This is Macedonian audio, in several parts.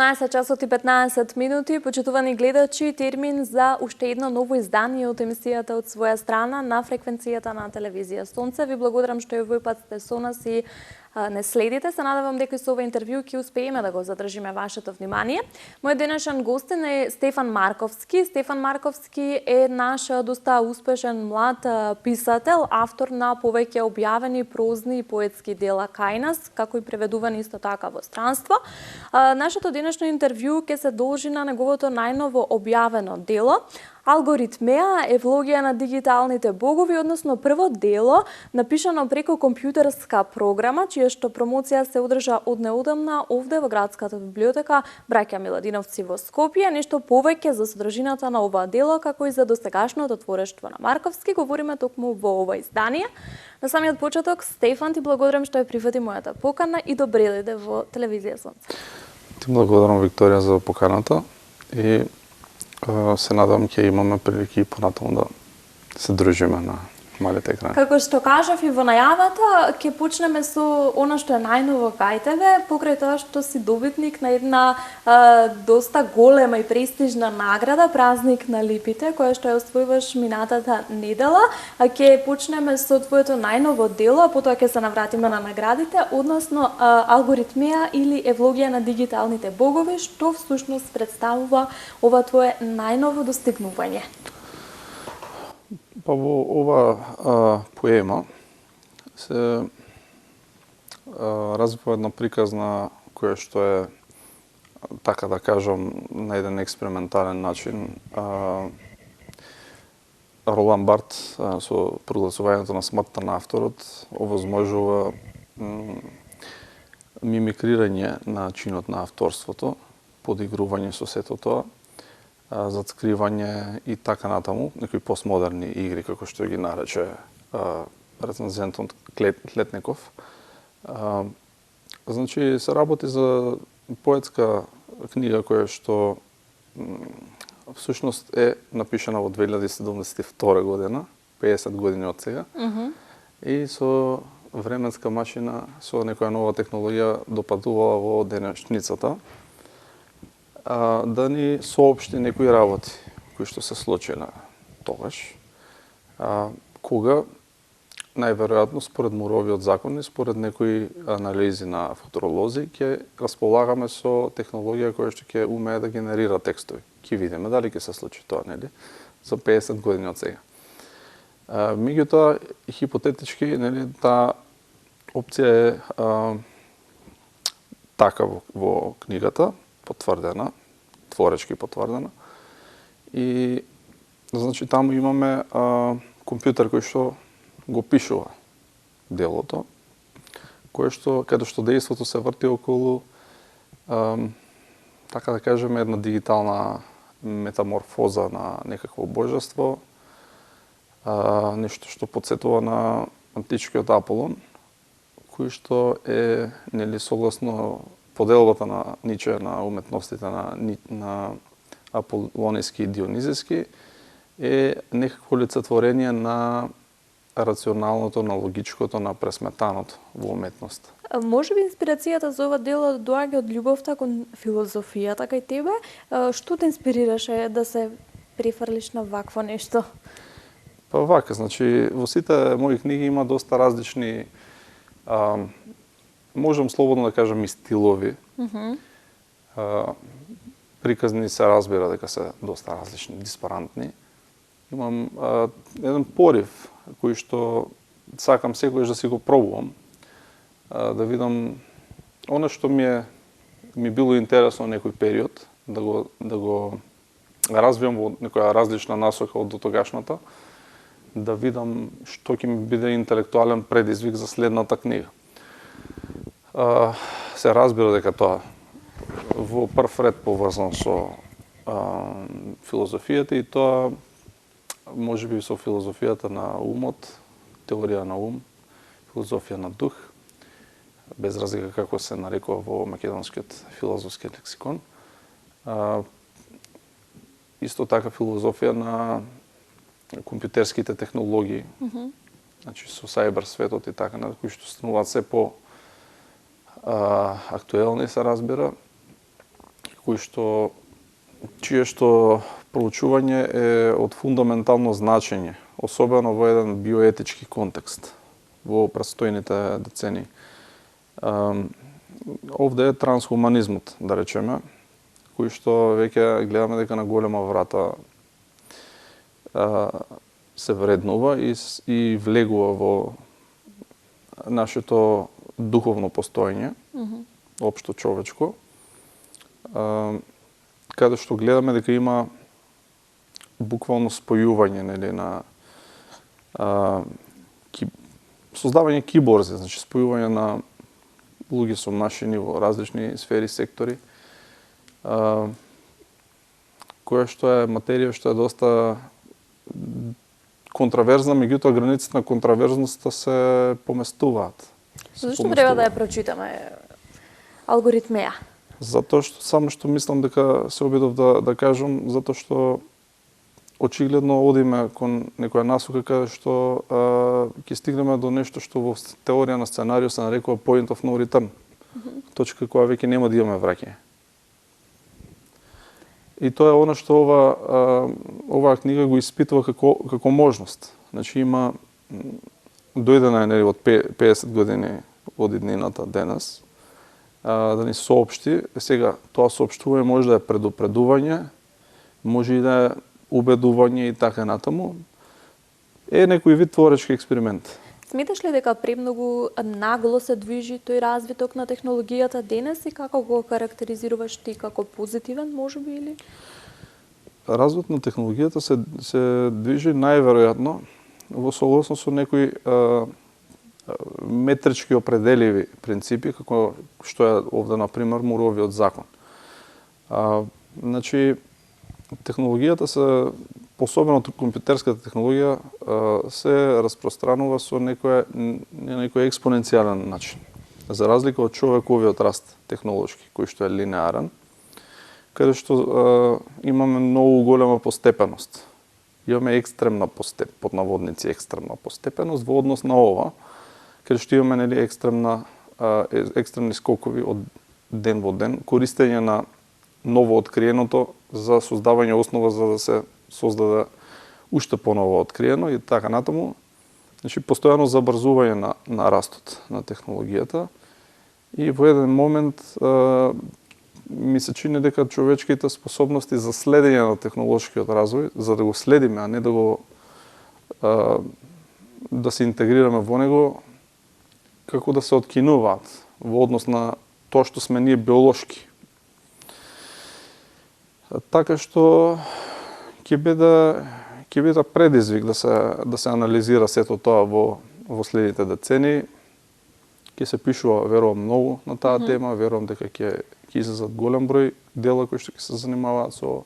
12 часот и 15 минути, почитувани гледачи, термин за уште едно ново издание од емисијата од своја страна на фреквенцијата на телевизија Сонце. Ви благодарам што и овој пат сте со нас и не следите. Се надевам дека и со ова интервју ќе успееме да го задржиме вашето внимание. Мојот денешен гостин е Стефан Марковски. Стефан Марковски е наш доста успешен млад писател, автор на повеќе објавени прозни и поетски дела кај нас, како и преведувани исто така во странство. Нашето денешно интервју ќе се должи на неговото најново објавено дело Алгоритмеа, евлогија на дигиталните богови, односно прво дело напишано преку компјутерска програма, чија што промоција се одржа од неодамна овде во градската библиотека Браќа Миладиновци во Скопје. Нешто повеќе за содржината на ова дело, како и за досегашното творештво на Марковски, говориме токму во ова издание. На самиот почеток, Стефан, ти благодарам што ја прифати мојата покана и добре дојде во телевизија Сонце. Ти благодарам, Викторија, за поканата и се надам ќе имаме прилики понатаму да се дружиме на малите екрани. Како што кажав и во најавата, ќе почнеме со она што е најново кај тебе, покрај тоа што си добитник на една доста голема и престижна награда, Празник на липите, која што ја освојуваш минатата недела. Ќе почнеме со твоето најново дело, а потоа ќе се навратиме на наградите, односно Алгоритмеа или евлогија на дигиталните богови, што всушност представува ова твое најново достигнување. Па во ова поема се развива една приказна која што е, така да кажам, на еден експериментален начин. Ролан Барт со прогласувањето на смртта на авторот овозможува мимикрирање на чинот на авторството, подигрување со сето тоа, зацкривање и така натаму, некои постмодерни игри, како што ги нарече рецензентот Клетников. Значи, се работи за поетска книга која што всушност е напишана во 2072 година, 50 години од сега, и со временска машина, со некоја нова технологија допадувала во денешницата, да ни соопшти некои работи кои што се случиле тогаш, кога најверојатно според Муровиот закон и според некои анализи на футуролози ќе располагаме со технологија која што ќе умее да генерира текстови. Ќе видиме дали ќе се случи тоа, нели, за 50 години од сега. Меѓутоа, хипотетички, нели, таа опција е така во книгата, потврдена, творечки потврдена. И значи таму имаме компјутер кој што го пишува делото, каде што дејството се врти околу така да кажеме една дигитална метаморфоза на некакво божество, нешто што потсетува на античкиот Аполон, кој што е, нели, согласно поделбата на Ниче на уметностите на аполониски и дионизиски, е некакво олицетворение на рационалното, на логичкото, на пресметаното во уметност. Може би инспирацијата за ова дело доаѓа од љубовта кон филозофијата кај тебе. Што те инспирираше да се префрлиш на вакво нешто? Па вака, значи во сите мои книги има доста различни, можам слободно да кажам, и стилови. Приказни се разбира дека се доста различни, диспаратни. Имам еден порив кој што сакам секојаш да си го пробувам, да видам оно што ми било интересно некој период, да го развијам во некоја различна насока од дотогашната, да видам што ќе ми биде интелектуален предизвик за следната книга. Се разбира дека тоа во прв ред поврзано со филозофијата и тоа можеби со филозофијата на умот, теорија на ум, филозофија на дух, без разлика како се нарекува во македонскиот филозофски лексикон. Исто така филозофија на компјутерските технологии, значи со сајбер светот и така, на кои што стануваат се по актуелни, се разбира, чие што проучување е од фундаментално значење, особено во еден биоетички контекст во престојните децении. Овде е трансхуманизмот, да речеме, кој што веќе гледаме дека на голема врата се вреднува и влегува во нашето духовно постоење, општо човечко, каде што гледаме дека има буквално спојување, нели, на создавање киборзи, значи спојување на луѓе со машини во различни сфери, сектори, која што е материја што е доста контраверзна, меѓутоа границите на контраверзноста се поместуваат. Зашто треба да ја прочитаме алгоритмеја? Затоа што само што мислам дека се обидов да кажам, затоа што очигледно одиме кон некоја насока каде што ќе стигнеме до нешто што во теорија на сценарио се нарекува point of no return. Точка која веќе нема да имаме враќање. И тоа е она што оваа книга го испитува како можност. Значи има дојдена е, нели, од 50 години од иднината денес, да ни соопшти. Сега тоа соопштување може да е предупредување, може и да е убедување и така натаму. Е некој вид творечки експеримент. Сметаш ли дека премногу нагло се движи тој развиток на технологијата денес и како го карактеризируваш ти, како позитивен, можеби, или? Развиток на технологијата се движи најверојатно во согласност со некои метрички определиви принципи, како што е овде, например, Муровиот закон. Значи, технологијата се, особено компјутерската технологија, се распространува со некој експоненцијален начин. За разлика од човековиот раст технолошки, кој што е линеарен, каде што имаме многу голема постепеност. Имаме екстремна под наводници екстремна постепеност во однос на ова, каде што имаме, нели, екстремни скокови од ден во ден, користење на ново откриеното за создавање основа за да се создаде уште поново откриено и така натаму. Значи, постојано забрзување на растот на технологијата и во еден момент ми се чини дека човечките способности за следење на технолошкиот развој, за да го следиме, а не да се интегрираме во него, како да се откинуваат во однос на тоа што сме ние биолошки. Така што ќе биде предизвик да се анализира сето тоа во следните децении. Ќе се пишува, верувам, многу на таа тема, верувам дека ќе излезат голем број дела кои што ќе се занимаваат со.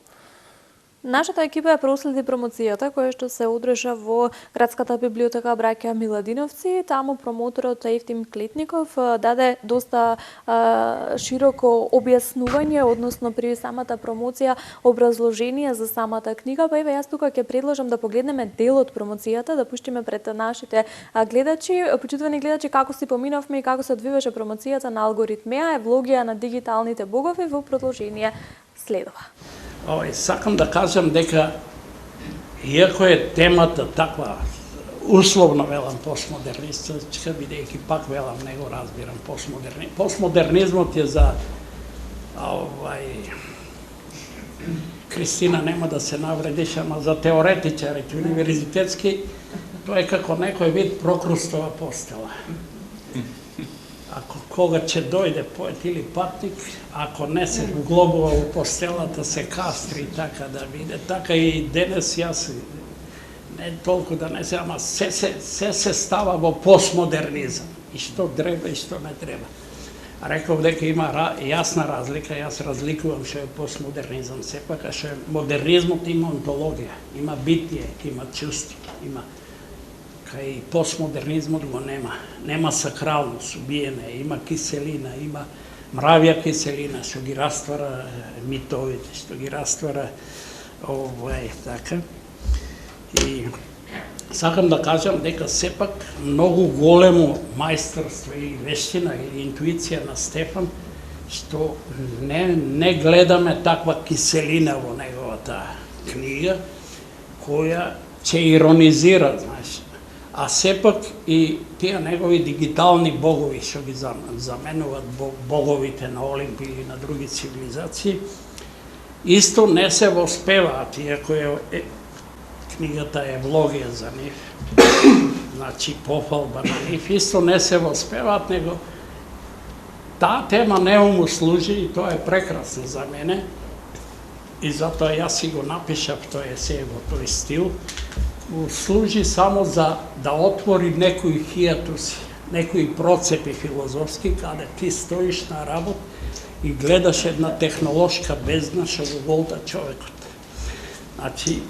Нашата екипа ја проследи промоцијата која што се одржа во Градската библиотека Браќа Миладиновци. Таму промоторот Евтим Клетников даде доста широко објаснување, односно при самата промоција образложение за самата книга. Па еве, јас тука ќе предложам да погледнеме дел од промоцијата, да пуштиме пред нашите гледачи, почитувани гледачи, како си поминавме и како се одвиваше промоцијата на алгоритмеја, евлогија на дигиталните богови. Во продолжение следува. Сакам да кажам дека, иако е темата таква, условно велам постмодернистичка, бидејќи пак велам, не го разбирам постмодернизмот е за Кристина нема да се навредиш, ама за теоретичарите универзитетски, тоа е како некој вид прокрустова постела. Ако кога ќе дојде поет или патник, ако не се вглобува во постелата, се кастри така да биде. Така и денес јас, не толку да не се, ама се става во постмодернизам. И што треба и што не треба. Реков дека има јасна разлика, јас разликувам што е постмодернизам. Сепак, што е модернизмот има онтологија, има битие, има чувство, има. Кај постмодернизмот го нема. Нема сакралност, убиене, има киселина, има мравја киселина, што ги раствара митовите, што ги раствара така. И сакам да кажам дека сепак многу големо мајсторство или вештина или интуиција на Стефан што не гледаме таква киселина во неговата книга, која ќе иронизира, знаеш. А сепак и тие негови дигитални богови, што ги заменуваат боговите на Олимп или на други цивилизации, исто не се воспеваат, иако книгата е евлогија за нив, значи пофалба на нив, исто не се воспеваат, него таа тема не му служи и тоа е прекрасно за мене, и затоа јас си го напишав тој есеј во тој стил, служи само за да отвори некои хијатуси, некои процепи филозофски, каде ти стоиш на работ и гледаш една технолошка бездна што го голта човекот. Значи,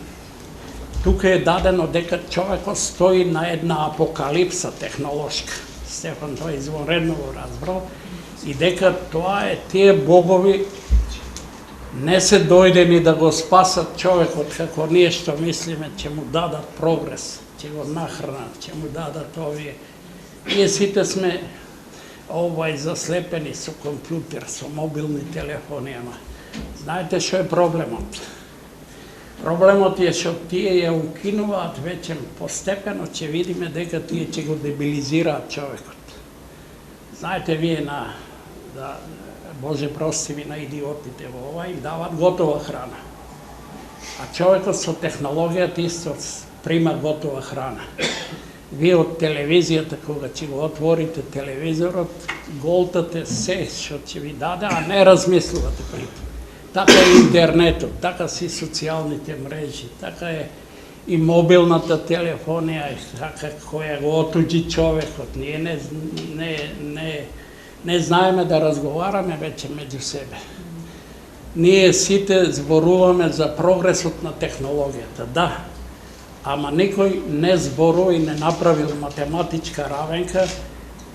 тука е дадено дека човекот стои на една апокалипса технолошка. Стефан тоа извонредно го разбрал, и дека тоа е тие богови не се дојдени да го спасат човекот како ние што мислиме ќе му дадат прогрес, ќе го нахранат, ќе му дадат овие. Ние сите сме заслепени со компјутер, со мобилни телефони, ама знаете што е проблемот? Проблемот е што тие ја укинуваат веќе постепено, ќе видиме дека тие ќе го дебилизираат човекот. Знаете, вие Боже прости ми на идиотите во ова, им дават готова храна. А човекот со технологијата исто прима готова храна. Вие од телевизијата, кога ќе го отворите телевизорот, голтате се што ќе ви даде, а не размислувате при тоа. Така е интернетот, така си социјалните мрежи, така е и мобилната телефонија, така која го отуѓи човекот. Ние не знаеме да разговараме веќе меѓу себе. Ние сите зборуваме за прогресот на технологијата, да, ама никој не зборува и не направил математичка равенка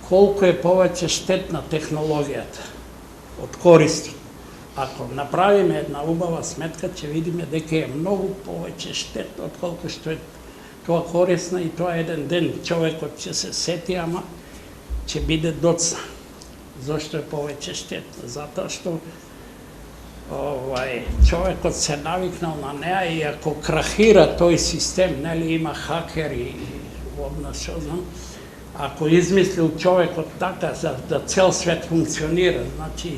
колку е повеќе штетна технологијата од користот. Ако направиме една убава сметка, ќе видиме дека е многу повеќе штетно отколку што е тоа корисно, и тоа еден ден човекот ќе се сети, ама ќе биде доцна. Зошто е повеќе штетно? Затоа што човекот се навикнал на неа, и ако крахира тој систем, нели има хакери однаш, што знам, ако измислил човекот така за да цел свет функционира, значи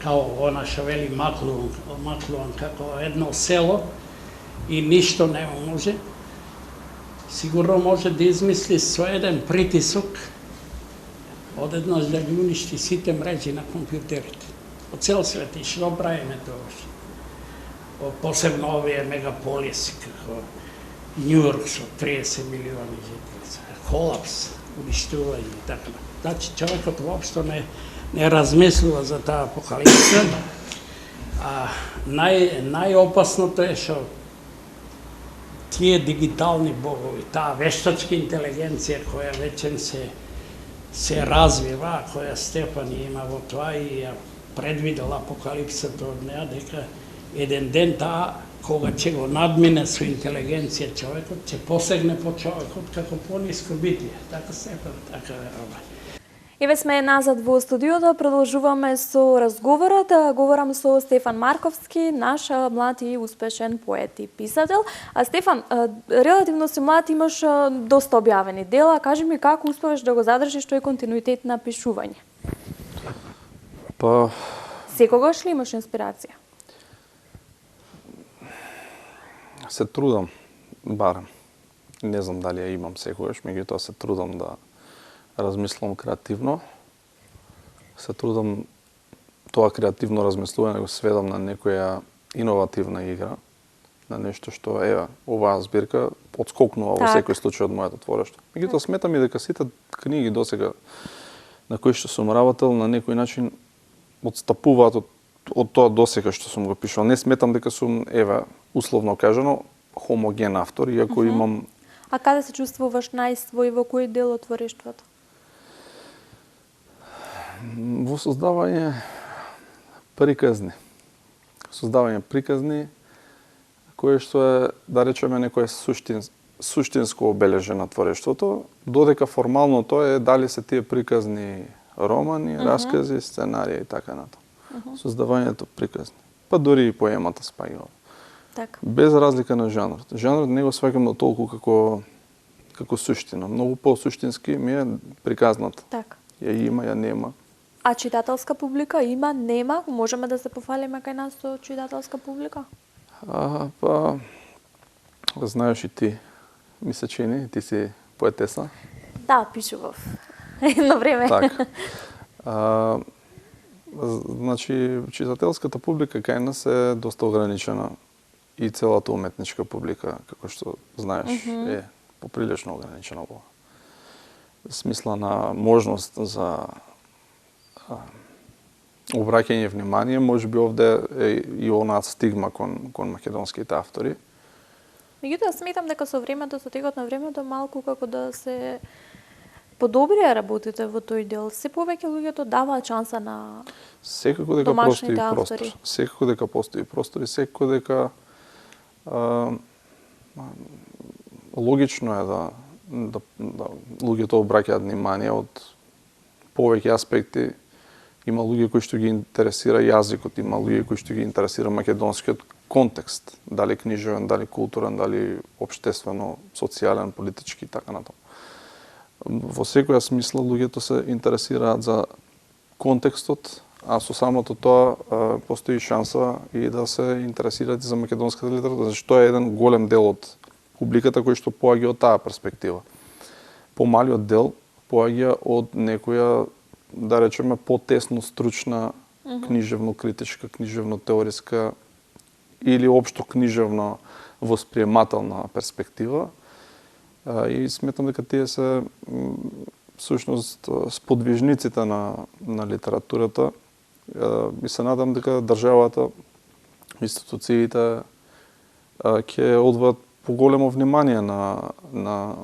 као она што вели Маклуан, како едно село и ништо не може, сигурно може да измисли со еден притисок одеднаш да ги уништи сите мрежи на компјутерите. По цел свет, и што правиме тоа? Посебно овие мегаполиси, како Њујорк со 30 милиони жители. Колапс, уништување и така. Значи, човекот воопшто не размислува за таа апокалипса. Најопасното е што тие дигитални богови, таа вештачка интелигенција која веќе се развива, која Стефан има во тоа и ја предвидела апокалипсата од неа, дека еден ден таа, кога ќе го надмине со интелигенција човекот, ќе посегне по човекот како пониско битие. Така Стефан, така е. Еве сме назад во студиото, продолжуваме со разговорот. Говорам со Стефан Марковски, наш млад и успешен поет и писател. А Стефан, релативно си млад, имаш доста објавени дела. Кажи ми како успеваш да го задржиш тој континуитет на пишување? Па секогаш ли имаш инспирација? Се трудам, барем. Не знам дали ја имам секогаш, меѓутоа се трудам да размислам креативно. Се трудам тоа креативно размислување го сведам на некоја иновативна игра, на нешто што оваа збирка отскокнува во секој случај од моето творештво. Меѓутоа сметам и дека сите книги досега на кои што сум работел на некој начин отстапуваат од тоа досега што сум го пишал. Не сметам дека сум, условно кажано, хомоген автор, иако имам... А каде се чувствуваш најсвој, во кој дел од творештвото? Во создавање приказни. Создавање приказни, кое што е, да речеме, некој суштинско обележje на творештвото, додека формално тоа е дали се тие приказни романи, раскази, сценарија и така натаму. Создавањето приказни. Па дури и поемата спаѓа. Така. Без разлика на жанрот. Жанрот не го сваќам толку како суштина. Многу по-суштински ми е приказната. Така. Ја има, ја нема. А читателска публика има, нема? Можеме да се пофалиме кај нас со читателска публика? Па, знаеш и ти, ми се чини, ти си поетеса. Да, пишував едно време. Така. Значи, читателската публика кај нас е доста ограничена и целата уметничка публика, како што знаеш, е поприлично ограничена во смисла на можност за обраќање внимание. Можеби овде е и онаа стигма кон македонските автори. Меѓутоа, сметам дека со времето, со текот на времето, малку како да се подобрија работите во тој дел. Се повеќе луѓето даваат шанса на Секако дека постои домашните простор. автори. Секако дека постои простор и секако дека логично е да луѓето обраќаат внимание од повеќе аспекти. Има луѓе кои што ги интересира јазикот, има луѓе кои што ги интересира македонскиот контекст, дали книжевен, дали културен, дали општествено, социјален, политички и така натаму. Во секоја смисла луѓето се интересираат за контекстот, а со самото тоа постои шанса и да се интересираат и за македонската литература, значи тоа е еден голем дел од публиката кој што поаѓа од таа перспектива. Помалиот дел поаѓа од некоја, да речеме, потесно стручна, книжевно-критичка, книжевно-теориска или општо книжевно восприемателна перспектива. И сметам дека тие се всушност сподвижниците на литературата. И се надам дека државата, институциите ќе одвојат поголемо внимание на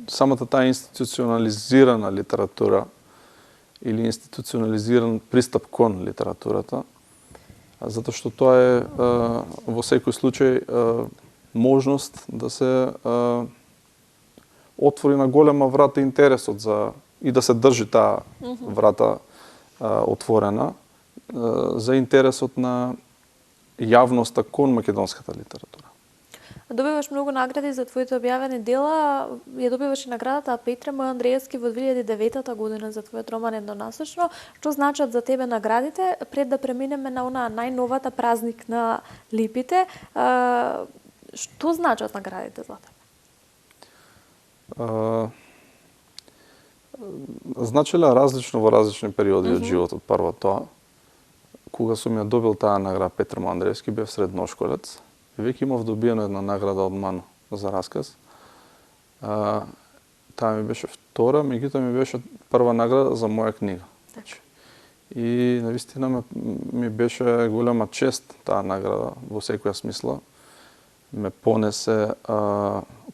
самата таа институционализирана литература или институционализиран пристап кон литературата, затоа што тоа е во секој случај можност да се отвори на голема врата интересот и да се држи таа врата отворена за интересот на јавноста кон македонската литература. Добиваш многу награди за твоите објавени дела. Ја добиваш и наградата Петре М. Андреевски во 2009 година за твојот роман Еднонасочно. Што значат за тебе наградите? Пред да преминеме на онаа најновата Празник на липите, што значат наградите за тебе? Значеле различно во различни периоди од животот. Прво тоа, кога сум ја добил таа награда Петре М. Андреевски, бев средношколец. Веќе имав добиено една награда од МАН за расказ. Таа ми беше втора, меѓутоа ми беше прва награда за моја книга. И навистина ми беше голема чест таа награда во секоја смисла. Ме понесе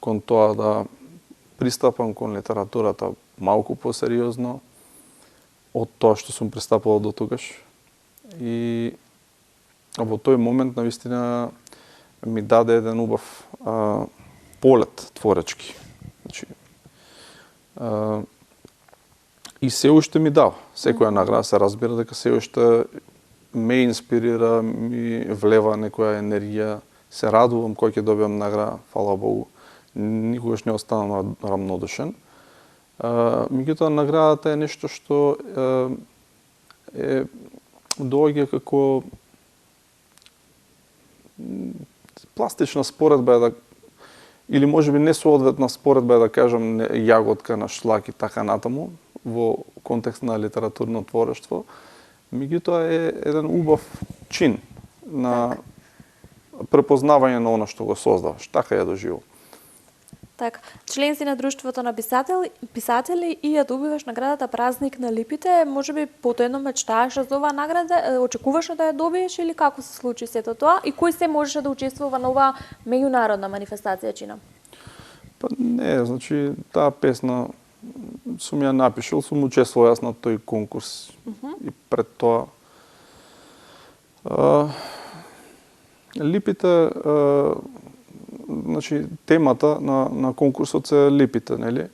кон тоа да пристапам кон литературата малку посериозно од тоа што сум пристапувал до тогаш. И во тој момент навистина ми даде еден убав полет творечки. Значи, и се уште ми дава. Секоја награда се разбира дека се уште ме инспирира, ми влева некоја енергија. Се радувам кога ќе добиам награда, фала Богу. Никогаш не останам рамнодушен. Меѓутоа наградата е нешто што доаѓа како пластична споредба или можеби несоодветна споредба да кажам јаготка на шлак и така натаму во контекст на литературно творештво, меѓутоа е еден убав чин на препознавање на она што го создаваш. Така ја доживам. Така, член си на Друштвото на писатели и ја добиваш наградата Празник на липите. Можеби потоено мечтаеш за оваа награда, очекуваш да ја добиеш или како се случи сето тоа и кој се можеше да учествува на оваа меѓународна манифестација, чинам? Па не, значи таа песна сум ја напишал, сум учествувал јас на тој конкурс и пред тоа липите, значи темата на конкурсот се липите, нели?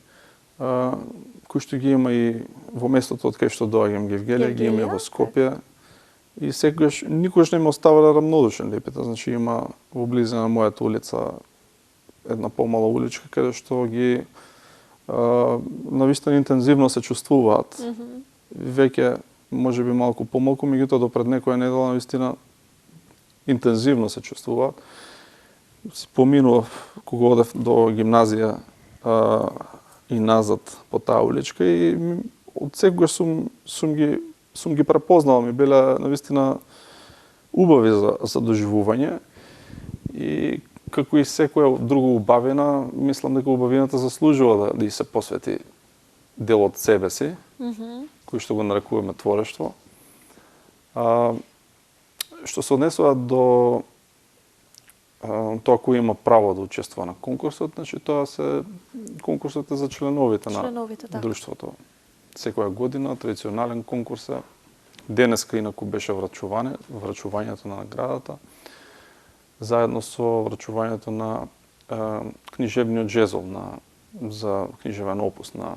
кои што ги има и во местото од кај што доаѓам Гевгелија, ги има и во Скопје. И секогаш никогаш не ме оставале рамнодушен Лепите, значи има во близина на мојата улица една помала уличка каде што ги навистина интензивно се чувствуваат. Веќе можеби малку помалку, меѓутоа до пред некоја недела навистина интензивно се чувствуваат. Поминував кога одев до гимназија и назад по таа уличка и од секогаш сум ги препознал, ми биле навистина убави за доживување и како и секоја друга убавина, мислам дека убавината заслужува да се посвети дел од себе си, кој што го нарекуваме творештво. Што се однесува до тоа кој има право да учествува на конкурсот, значи тоа се конкурсот е за членовите на друштвото. Секоја година традиционален конкурс е. Денеска инаку беше врачувањето на наградата, заедно со врачувањето на книжевниот жезл за книжевен опус на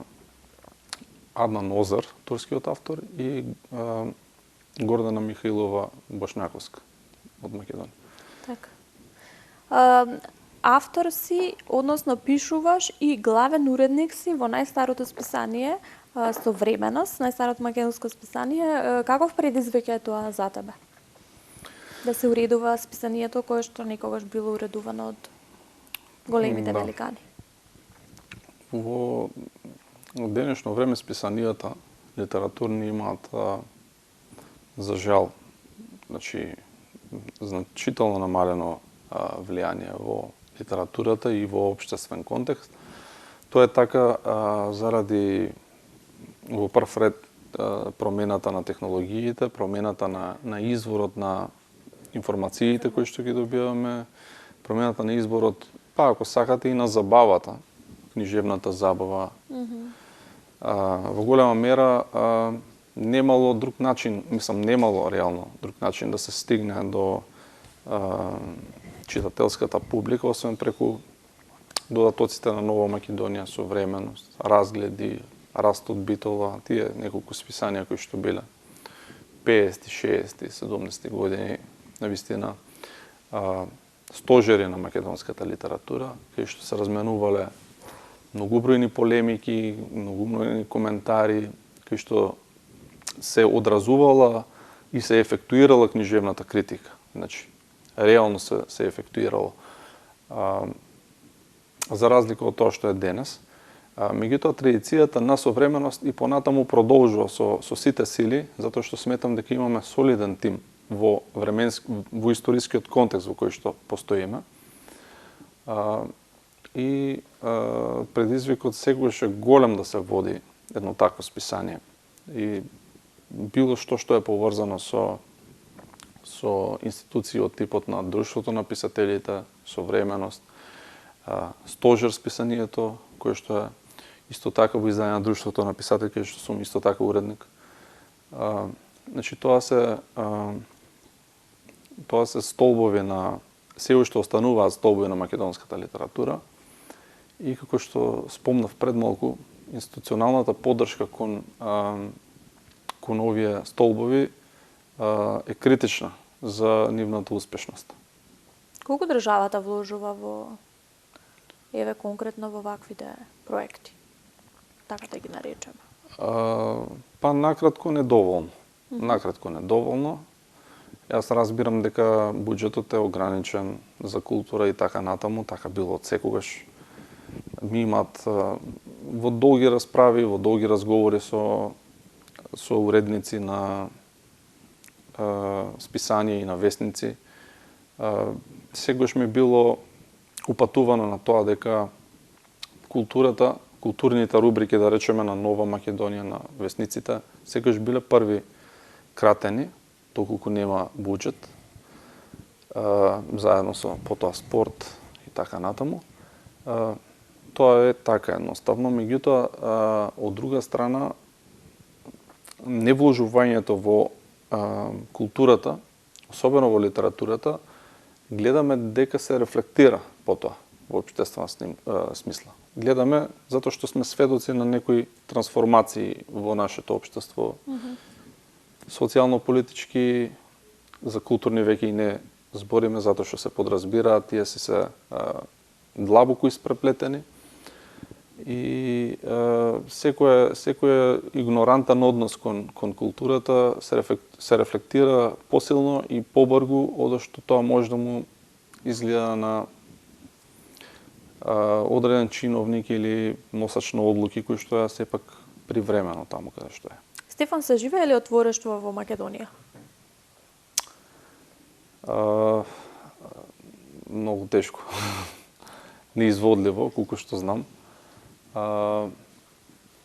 Аднан Озер, турскиот автор, и Гордана Михаилова Бошњаковска од Македонија. Така. Автор си, односно пишуваш и главен уредник си во најстарото списание Современост, најстарото македонско списание. Каков предизвик е тоа за тебе? Да се уредува списанието кое што никогаш било уредувано од големите великани? Во денешно време списанијата литературни имаат за жал, значи значително намалено влијание во литературата и во општествен контекст. Тоа е така заради во прв ред промената на технологиите, промената на изворот на информациите кои што ги добиваме, промената на изборот, па ако сакате и на забавата, книжевната забава. Во голема мера немало друг начин, немало реално друг начин да се стигне до читателската публика, освен преку додатоците на Нова Македонија, Современост, Разгледи, Растот Битола, тие неколку списанија кои што биле 50, 60, 70 години, навистина стожери на македонската литература, кај што се разменувале многубројни полемики, многубројни коментари, кај што се одразувала и се ефектуирала книжевната критика. Значи, реално се ефектуирало. За разлика од тоа што е денес. Меѓутоа, традицијата на Современост и понатаму продолжува со сите сили, затоа што сметам дека имаме солиден тим во историскиот контекст во кој што постоиме. И предизвикот секогаш е голем да се води едно такво списание. И било што е поврзано со институции од типот на Друштвото на писателите, Современост, Стожер списанието, кое што е исто така во издание на Друштвото на писателите, кај што сум исто така уредник. Значи тоа се столбови на се уште остануваат столбови на македонската литература и како што спомнав пред малку, институционалната поддршка кон овие столбови е критична за нивната успешност. Колку државата вложува конкретно во ваквите проекти? Така да ги наречеме. Па накратко недоволно. Јас разбирам дека буџетот е ограничен за култура и така натаму, така било од секогаш. Ми имаат во долги расправи, во долги разговори со уредници на списанија и на вестници. Секогаш ми било упатувано на тоа дека културните рубрики, да речеме, на Нова Македонија, на вестниците, секогаш биле први кратени, доколку нема буџет, заедно со потоа спорт и така натаму. Тоа е така едноставно, меѓутоа, од друга страна, невложувањето во културата, особено во литературата, гледаме дека се рефлектира потоа во општествена смисла. гледаме затоа што сме сведоци на некои трансформации во нашето општество. Социјално-политички, за културни веќе и не збориме затоа што се подразбираат, тие си се длабоко испреплетени. И секој игнорантен однос кон културата се рефлектира посилно и побргу од што тоа може да му изгледа на одреден чиновник или носач на одлуки кој што е сепак привремено таму каде што е. Стефан, се живее ли од творештво во Македонија? Многу тешко. Неизводливо, колку што знам.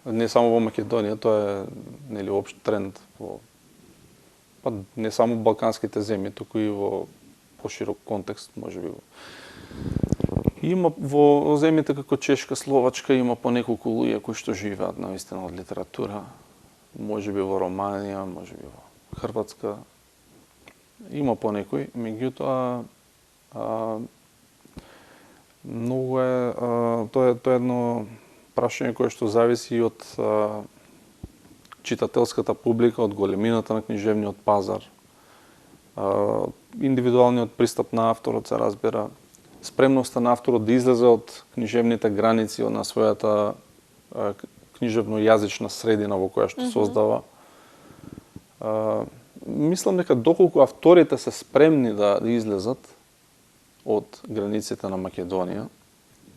Не само во Македонија, тоа е нели општ тренд во не само балканските земји, туку и во поширок контекст, можеби. Има во земјите како Чешка, Словачка, има по неколку луѓе кои што живеат навистина од литература. Можеби во Романија, можеби во Хрватска. Има по некој, меѓутоа многу е тоа е едно прашање кое што зависи од читателската публика, од големината на книжевниот пазар, индивидуалниот пристап на авторот, се разбира, спремноста на авторот да излезе од книжевните граници на својата книжевно-јазична средина во која што создава. Мислам дека доколку авторите се спремни да излезат од границите на Македонија,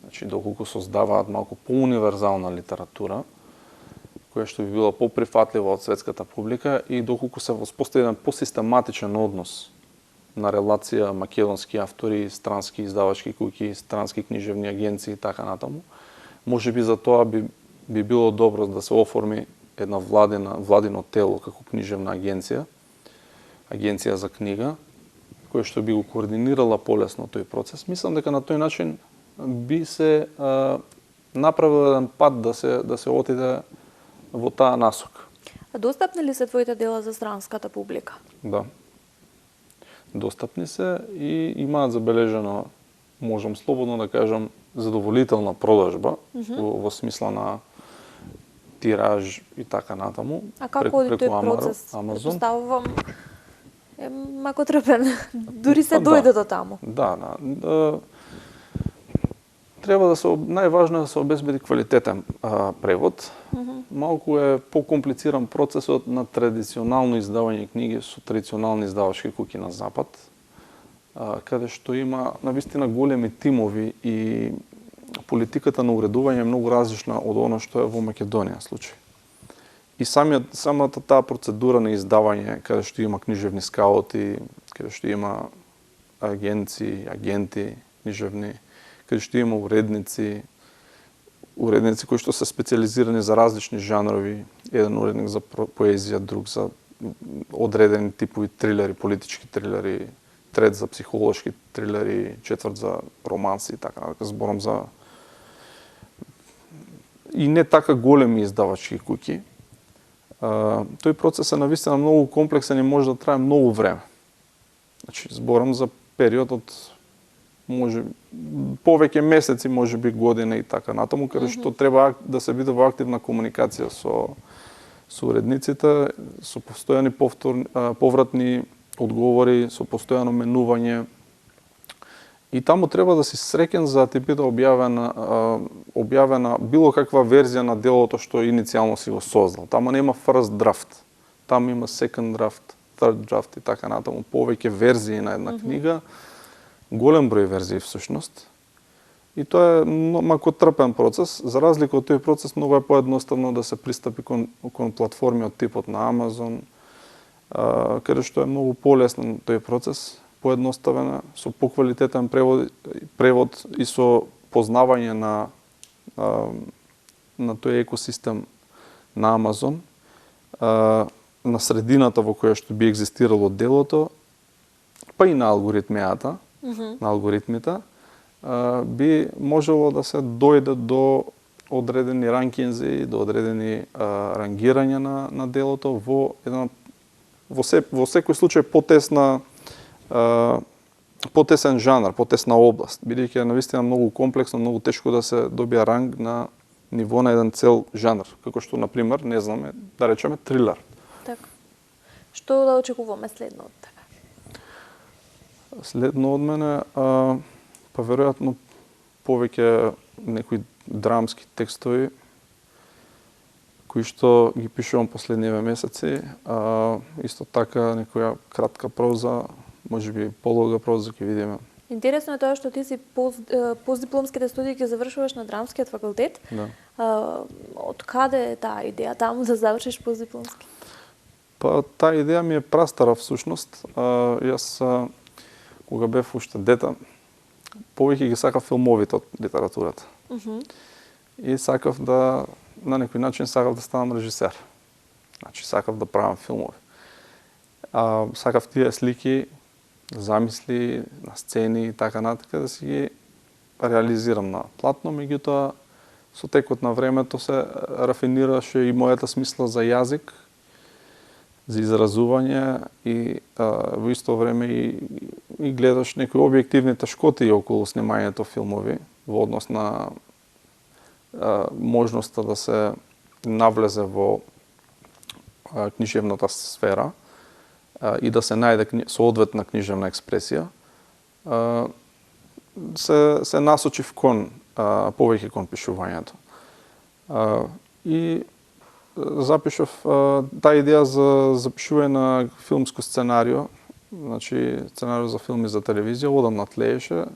значи доколку создаваат малку поуниверзална литература, која што би била поприфатлива од светската публика и доколку се воспостави еден посистематичен однос на релација македонски автори, странски издавачки куќи, странски книжевни агенции и така натаму, можеби за тоа би било добро да се оформи една владино тело како книжевна агенција за книга, која што би го координирала полесно тој процес. Мислам дека на тој начин би се направил еден пат да се отиде во таа насока. А достапни ли се твоите дела за странската публика? Да. Достапни се и имаат забележено, можам слободно да кажам, задоволителна продажба во смисла на тираж и така натаму. А како оди тој процес? Предпоставувам макотрпен. Дури се дојде до таму. Да. Треба да се најважно е да се обезбеди квалитетен превод. Малку е покомплициран процесот на традиционално издавање книги со традиционални издавачки куќи на запад, каде што има навистина големи тимови и политиката на уредување е многу различна од оно што е во Македонија случај. И самата таа процедура на издавање, каде што има книжевни скаути, каде што има агенти книжевни, каде што има уредници кои што се специализирани за различни жанрови, еден уредник за поезија, друг за одредени типови трилери, политички трилери, трет за психолошки трилери, четврт за романси и така натаму. Зборам за и не така големи издавачки куќи. Тој процес е навистина многу комплексен и може да трае многу време. Значи, зборам за период од може повеќе месеци, можеби година и така натаму, каде што треба да се биде во активна комуникација со уредниците, со постојани повратни одговори, со постојано менување. И таму треба да си среќен за да ти биде објавена било каква верзија на делото што иницијално си го создал. Таму нема first draft, таму има second draft, third draft и така натаму, повеќе верзии на една книга, голем број верзии всушност. И тоа е макотрпен процес, за разлика од тој процес многу е поедноставно да се пристапи кон платформи од типот на Amazon, каде што е многу полеснен тој процес, поедноставен, со поквалитетен превод и со познавање на тој екосистем на Amazon, на средината во која што би екзистирало делото, па и на алгоритмите, би можело да се дојде до одредени ранкинзи, до одредени рангирања на делото во секој случај потесна потесен жанр, потесна област, бидејќи е навистина многу комплексно, многу тешко да се добија ранг на ниво на еден цел жанр, како што на пример, не знаме, да речеме трилер. Така. Што да очекуваме следно од тебе? Следно од мене, па веројатно повеќе некои драмски текстови кои што ги пишувам последниве месеци, исто така некоја кратка проза, можеби полога проза ќе видиме. Интересно е тоа што ти си постдипломските студии ги завршуваш на драмскиот факултет. Да. Од каде е таа идеја таму да завршиш постдипломски? Па таа идеја ми е прастара всушност. Јас кога бев уште дете, повеќе ги сакав филмовите од литературата. И сакав да на некој начин сакав да станам режисер. Значи сакав да правам филмови. Сакав тие слики, замисли на сцени и така натака да си ги реализирам на платно, меѓутоа со текот на времето се рафинираше и мојата смисла за јазик, за изразување и во исто време и гледаш некои објективни тешкоти околу снимањето филмови во однос на можноста да се навлезе во книжевната сфера и да се најде соодветна книжевна експресија, се насочив кон повеќе кон пишувањето. И запишав таа идеја за пишување на филмско сценарио, значи сценарио за филми за телевизија, одамна тлееше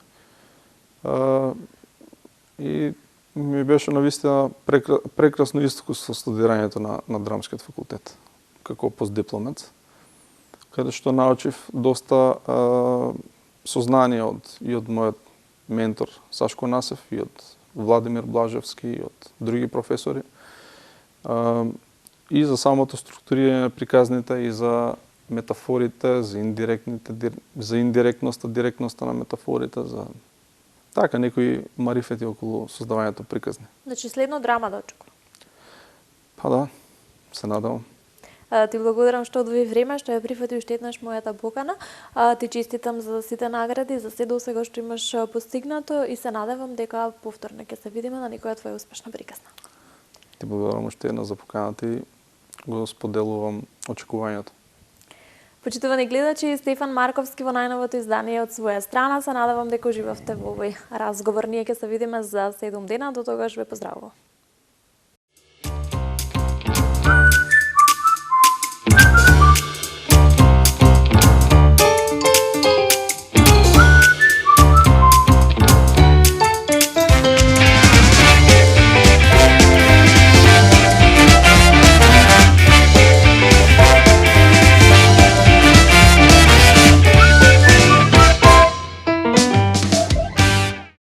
и ми беше навистина прекрасно искуство студирањето на драмскиот факултет како постдипломец, каде што научив доста сознание и од мојот ментор Сашко Насев и од Владимир Блажевски и од други професори. И за самото структурирање на приказните и за метафорите, за индиректноста, директноста на метафорите, за така некои марифети околу создавањето приказни. Значи следно драма да очекувам. Па да, се надевам. Ти благодарам што одвои време, што ја прифати уште еднаш мојата покана. Ти честитам за сите награди, за се досега што имаш постигнато и се надевам дека повторно ќе се видиме на некоја твоја успешна приказна. Ти благодарам уште една за поканата и го споделувам очекувањето. Почитувани гледачи, Стефан Марковски во најновото издание од своја страна. Се надевам дека уживавте во овој разговор. Ние ќе се видиме за 7 дена, до тогаш ве поздравувам.